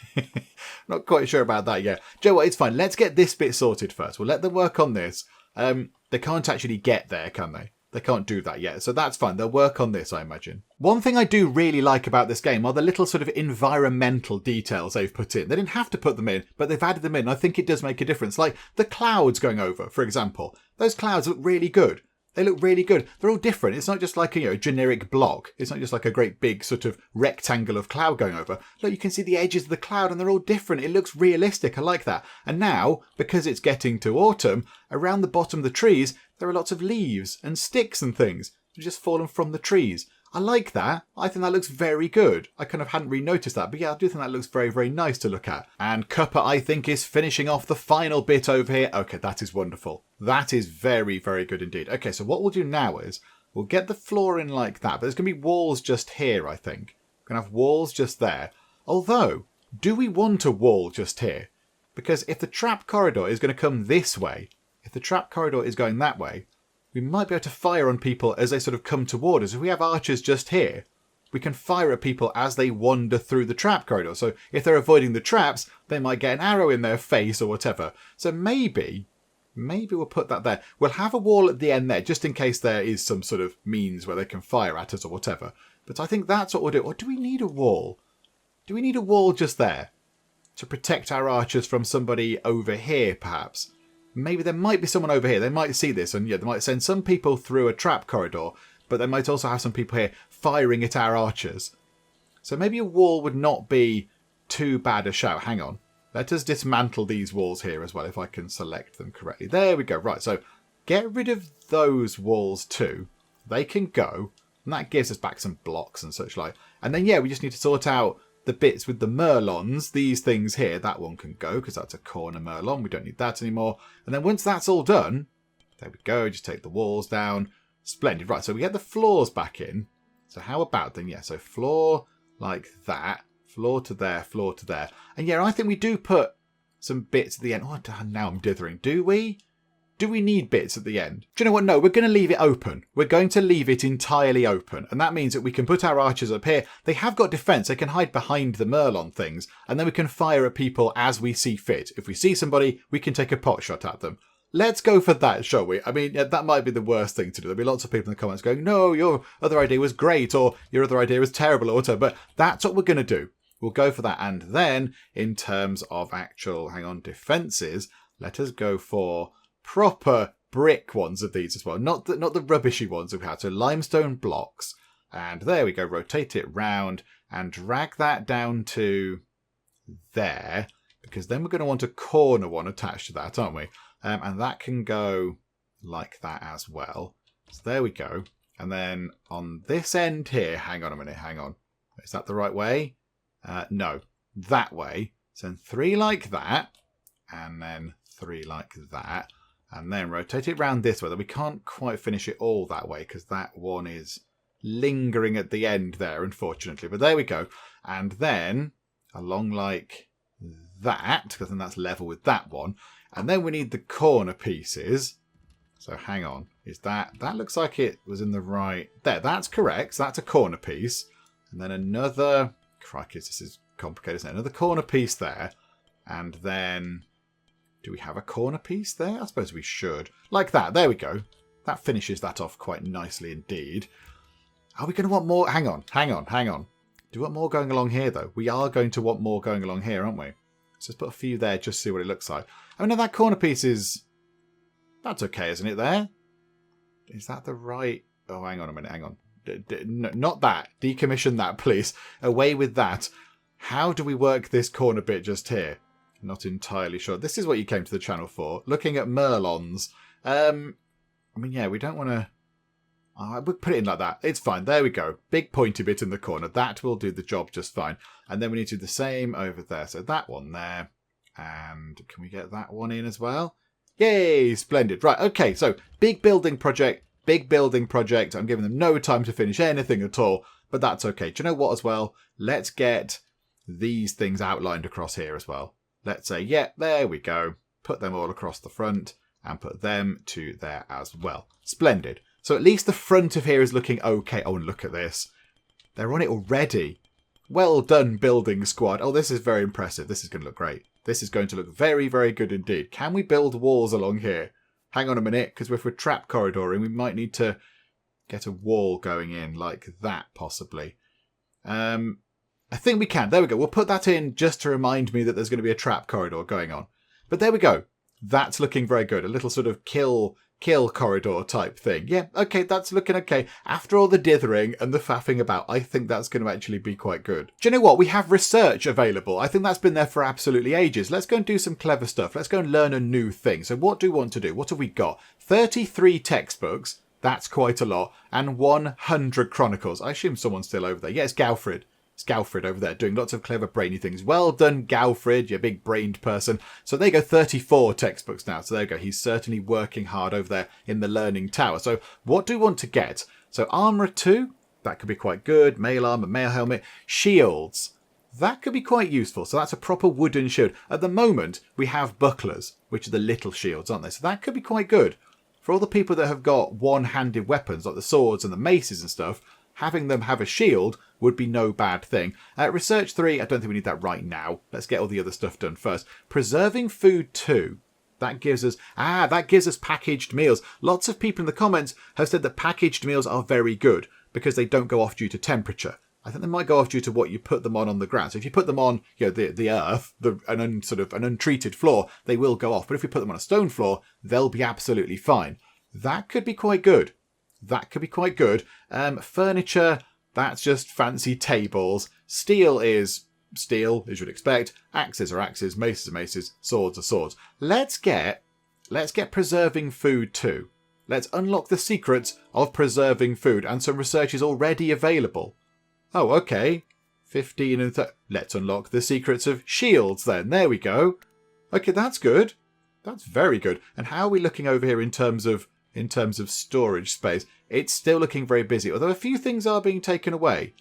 Not quite sure about that yet. Joe, what? It's fine. Let's get this bit sorted first. We'll let them work on this. They can't actually get there, can they? They can't do that yet. So that's fine. They'll work on this, I imagine. One thing I do really like about this game are the little sort of environmental details they've put in. They didn't have to put them in, but they've added them in. I think it does make a difference. Like the clouds going over, for example. Those clouds look really good. They look really good. They're all different. It's not just like a generic block. It's not just like a great big sort of rectangle of cloud going over. Look, you can see the edges of the cloud and they're all different. It looks realistic. I like that. And now, because it's getting to autumn, around the bottom of the trees, there are lots of leaves and sticks and things that have just fallen from the trees. I like that. I think that looks very good. I kind of hadn't really noticed that. But yeah, I do think that looks very, very nice to look at. And Cuppa, I think, is finishing off the final bit over here. Okay, that is wonderful. That is very, very good indeed. Okay, so what we'll do now is we'll get the floor in like that. But there's going to be walls just here, I think. We're going to have walls just there. Although, do we want a wall just here? Because if the trap corridor is going to come this way, if the trap corridor is going that way, we might be able to fire on people as they sort of come toward us. If we have archers just here, we can fire at people as they wander through the trap corridor. So if they're avoiding the traps, they might get an arrow in their face or whatever. So maybe we'll put that there. We'll have a wall at the end there, just in case there is some sort of means where they can fire at us or whatever. But I think that's what we'll do. Or do we need a wall? Do we need a wall just there to protect our archers from somebody over here, perhaps? Maybe there might be someone over here. They might see this and yeah, they might send some people through a trap corridor, but they might also have some people here firing at our archers. So maybe a wall would not be too bad a shout. Hang on. Let us dismantle these walls here as well, if I can select them correctly. There we go. Right, so get rid of those walls too. They can go, and that gives us back some blocks and such like. And then, yeah, we just need to sort out the bits with the merlons. These things here, that one can go, because that's a corner merlon. We don't need that anymore. And then once that's all done, there we go. Just take the walls down. Splendid. Right, so we get the floors back in. So how about then, yeah, so floor like that. Floor to there, floor to there. And yeah, I think we do put some bits at the end. Oh, now I'm dithering. Do we? Do we need bits at the end? Do you know what? No, we're going to leave it open. We're going to leave it entirely open. And that means that we can put our archers up here. They have got defense. They can hide behind the merlon things. And then we can fire at people as we see fit. If we see somebody, we can take a pot shot at them. Let's go for that, shall we? I mean, that might be the worst thing to do. There'll be lots of people in the comments going, no, your other idea was great, or your other idea was terrible, or whatever. But that's what we're going to do. We'll go for that. And then, in terms of actual, defences, let us go for proper brick ones of these as well. Not the rubbishy ones we've had. So limestone blocks. And there we go. Rotate it round and drag that down to there. Because then we're going to want a corner one attached to that, aren't we? And that can go like that as well. So there we go. And then on this end here, hang on a minute, hang on. Is that the right way? No, that way. So 3 like that, and then 3 like that, and then rotate it round this way. We can't quite finish it all that way because that one is lingering at the end there, unfortunately. But there we go. And then along like that, because then that's level with that one. And then we need the corner pieces. So hang on, is that looks like it was in the right there? That's correct. So that's a corner piece, and then another. Crikey, this is complicated, isn't it? Another corner piece there. And then, do we have a corner piece there? I suppose we should. Like that. There we go. That finishes that off quite nicely indeed. Are we going to want more? Hang on. Do we want more going along here, though? We are going to want more going along here, aren't we? So let's put a few there just to see what it looks like. Oh, no, that corner piece is... That's okay, isn't it, there? Is that the right... Oh, hang on a minute, hang on. No, not that. Decommission that, please. Away with that. How do we work this corner bit just here? Not entirely sure. This is what you came to the channel for. Looking at merlons. I mean, yeah, we don't want to... we'll put it in like that. It's fine. There we go. Big pointy bit in the corner. That will do the job just fine. And then we need to do the same over there. So that one there. And can we get that one in as well? Yay! Splendid. Right, okay. So, big building project. I'm giving them no time to finish anything at all, but that's okay. Do you know what as well? Let's get these things outlined across here as well. Let's say, yeah, there we go. Put them all across the front and put them to there as well. Splendid. So at least the front of here is looking okay. Oh, and look at this. They're on it already. Well done, building squad. Oh, this is very impressive. This is going to look great. This is going to look very, very good indeed. Can we build walls along here? Hang on a minute, because if we're trap corridoring, we might need to get a wall going in like that, possibly. I think we can. There we go. We'll put that in just to remind me that there's going to be a trap corridor going on. But there we go. That's looking very good. A little sort of kill corridor type thing. Yeah, okay, that's looking okay. After all the dithering and the faffing about, I think that's going to actually be quite good. Do you know what? We have research available. I think that's been there for absolutely ages. Let's go and do some clever stuff. Let's go and learn a new thing. So what do we want to do? What have we got? 33 textbooks. That's quite a lot. And 100 chronicles. I assume someone's still over there. Yeah, it's Galfred. It's Galfred over there doing lots of clever brainy things. Well done, Galfred, you big brained person. So there you go, 34 textbooks now. So there you go. He's certainly working hard over there in the learning tower. So what do we want to get? So armour 2, that could be quite good. Mail armour, mail helmet. Shields, that could be quite useful. So that's a proper wooden shield. At the moment, we have bucklers, which are the little shields, aren't they? So that could be quite good. For all the people that have got one-handed weapons, like the swords and the maces and stuff, having them have a shield would be no bad thing. Research 3, I don't think we need that right now. Let's get all the other stuff done first. Preserving food 2. That gives us packaged meals. Lots of people in the comments have said that packaged meals are very good because they don't go off due to temperature. I think they might go off due to what you put them on the ground. So if you put them on, the earth, an untreated floor, they will go off. But if you put them on a stone floor, they'll be absolutely fine. That could be quite good. Furniture, that's just fancy tables. Steel is steel, as you'd expect. Axes are axes. Maces are maces. Swords are swords. Let's get preserving food too. Let's unlock the secrets of preserving food, and some research is already available. Oh, okay. 15 and 30. Let's unlock the secrets of shields then. There we go. Okay, that's good. That's very good. And how are we looking over here in terms of storage space? It's still looking very busy, although a few things are being taken away.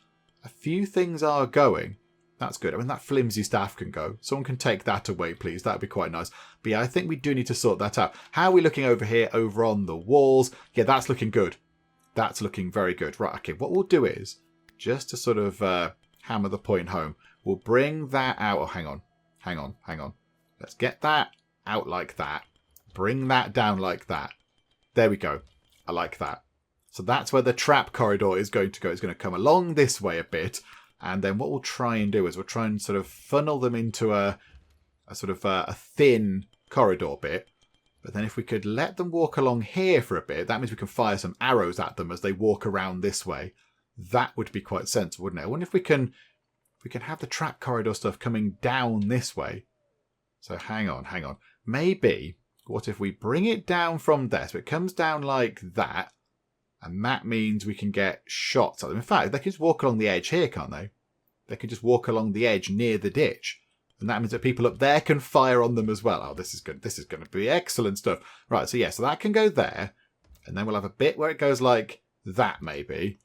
A few things are going. That's good. I mean, that flimsy staff can go. Someone can take that away, please. That would be quite nice. But yeah, I think we do need to sort that out. How are we looking over here, over on the walls? Yeah, that's looking good. That's looking very good. Right, okay, what we'll do is, just to sort of hammer the point home, we'll bring that out. Oh, hang on. Let's get that out like that. Bring that down like that. There we go. I like that. So that's where the trap corridor is going to go. It's going to come along this way a bit. And then what we'll try and do is we'll try and sort of funnel them into a thin corridor bit. But then if we could let them walk along here for a bit, that means we can fire some arrows at them as they walk around this way. That would be quite sensible, wouldn't it? I wonder if we can have the trap corridor stuff coming down this way. So hang on. Maybe, what if we bring it down from there? So it comes down like that. And that means we can get shots at them. In fact, they can just walk along the edge here, can't they? They can just walk along the edge near the ditch. And that means that people up there can fire on them as well. Oh, this is good. This is going to be excellent stuff. Right, so yeah, so that can go there. And then we'll have a bit where it goes like that, maybe.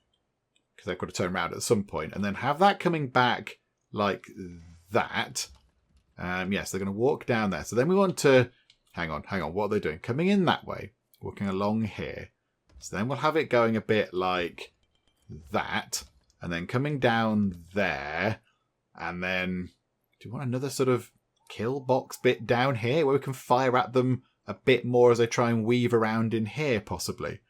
Because they've got to turn around at some point. And then have that coming back like that. Yes, they're going to walk down there. So then we want to... Hang on. What are they doing? Coming in that way. Walking along here. So then we'll have it going a bit like that. And then coming down there. And then... Do you want another sort of kill box bit down here where we can fire at them a bit more as they try and weave around in here, possibly?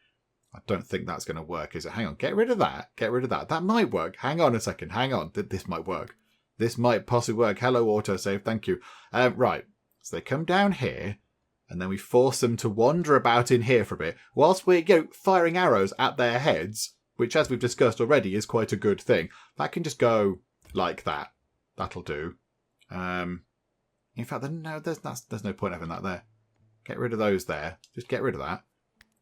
I don't think that's going to work, is it? Hang on, get rid of that. That might work. Hang on a second. Hang on. This might work. This might possibly work. Hello, autosave. Thank you. Right. So they come down here, and then we force them to wander about in here for a bit, whilst we're firing arrows at their heads, which, as we've discussed already, is quite a good thing. That can just go like that. That'll do. In fact, no, there's no point having that there. Get rid of those there. Just get rid of that.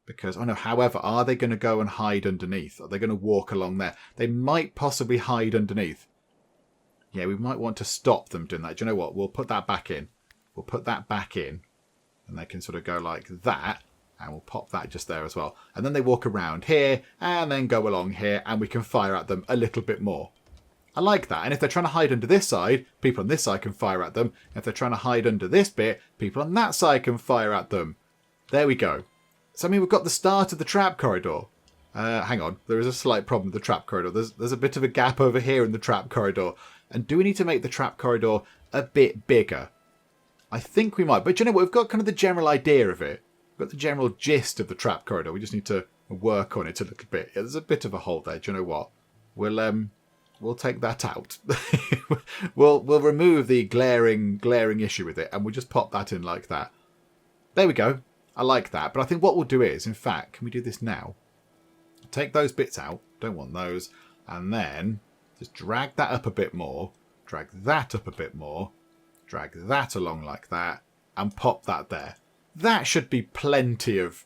Because, however, are they going to go and hide underneath? Are they going to walk along there? They might possibly hide underneath. Yeah, we might want to stop them doing that. Do you know what? We'll put that back in. And they can sort of go like that. And we'll pop that just there as well. And then they walk around here and then go along here. And we can fire at them a little bit more. I like that. And if they're trying to hide under this side, people on this side can fire at them. If they're trying to hide under this bit, people on that side can fire at them. There we go. So, we've got the start of the trap corridor. Hang on. There is a slight problem with the trap corridor. There's a bit of a gap over here in the trap corridor. And do we need to make the trap corridor a bit bigger? I think we might. But you know what? We've got kind of the general idea of it. We've got the general gist of the trap corridor. We just need to work on it a little bit. Yeah, there's a bit of a hole there. Do you know what? We'll take that out. we'll remove the glaring issue with it, and we'll just pop that in like that. There we go. I like that. But I think what we'll do is, in fact, can we do this now? Take those bits out. Don't want those. And then just drag that up a bit more. Drag that up a bit more. Drag that along like that. And pop that there. That should be plenty of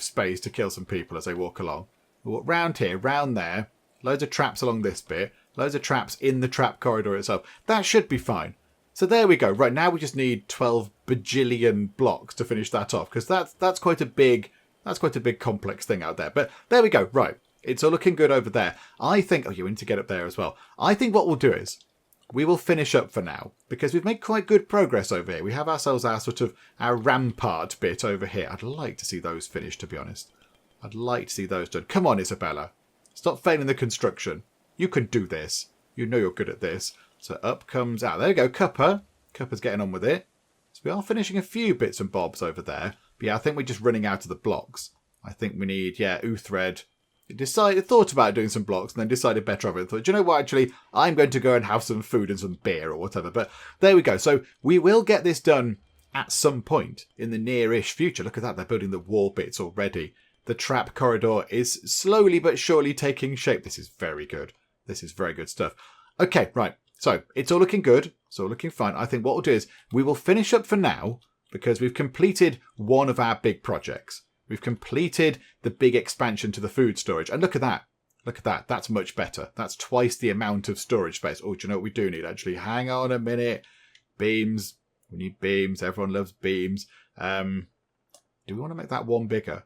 space to kill some people as they walk along. We'll walk round here, round there. Loads of traps along this bit. Loads of traps in the trap corridor itself. That should be fine. So there we go. Right, now we just need 12 bajillion blocks to finish that off. Because that's quite a big complex thing out there. But there we go. Right. It's all looking good over there. I think... Oh, you need to get up there as well. I think what we'll do is we will finish up for now. Because we've made quite good progress over here. We have ourselves our rampart bit over here. I'd like to see those finished, to be honest. I'd like to see those done. Come on, Isabella. Stop failing the construction. You can do this. You know you're good at this. So up comes out. There we go, Cuppa. Cuppa's getting on with it. Let's So we are finishing a few bits and bobs over there. But yeah, I think we're just running out of the blocks. I think we need, thread. Thought about doing some blocks and then decided better of it. Thought, do you know what, actually, I'm going to go and have some food and some beer or whatever. But there we go. So we will get this done at some point in the near-ish future. Look at that. They're building the wall bits already. The trap corridor is slowly but surely taking shape. This is very good. This is very good stuff. Okay, right. So it's all looking good. It's all looking fine. I think what we'll do is we will finish up for now because we've completed one of our big projects. We've completed the big expansion to the food storage. And look at that. Look at that. That's much better. That's twice the amount of storage space. Oh, do you know what we do need, actually? Hang on a minute. Beams. We need beams. Everyone loves beams. Do we want to make that one bigger?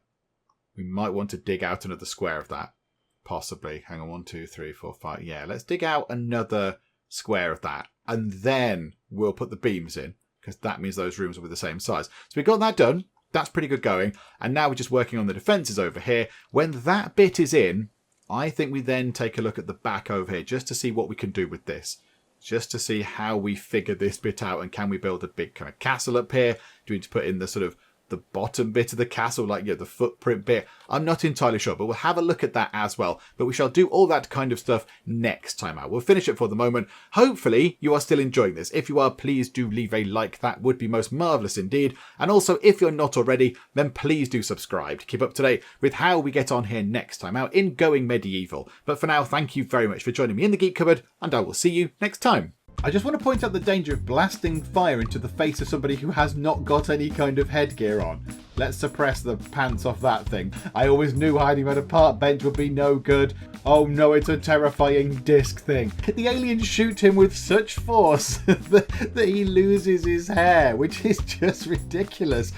We might want to dig out another square of that. Possibly. Hang on. 1, 2, 3, 4, 5. Yeah, let's dig out another square of that. And then we'll put the beams in. Because that means those rooms will be the same size. So we got that done. That's pretty good going. And now we're just working on the defences over here. When that bit is in, I think we then take a look at the back over here just to see what we can do with this. Just to see how we figure this bit out and can we build a big kind of castle up here? Do we need to put in the sort of the bottom bit of the castle, like the footprint bit? I'm not entirely sure, but we'll have a look at that as well. But we shall do all that kind of stuff next time out. We'll finish it for the moment. Hopefully you are still enjoying this. If you are, please do leave a like. That would be most marvellous indeed. And also, if you're not already, then please do subscribe to keep up to date with how we get on here next time out in Going Medieval. But for now, thank you very much for joining me in the Geek Cupboard, and I will see you next time. I just want to point out the danger of blasting fire into the face of somebody who has not got any kind of headgear on. Let's suppress the pants off that thing. I always knew hiding behind a park bench would be no good. Oh no, it's a terrifying disc thing. The aliens shoot him with such force that he loses his hair, which is just ridiculous.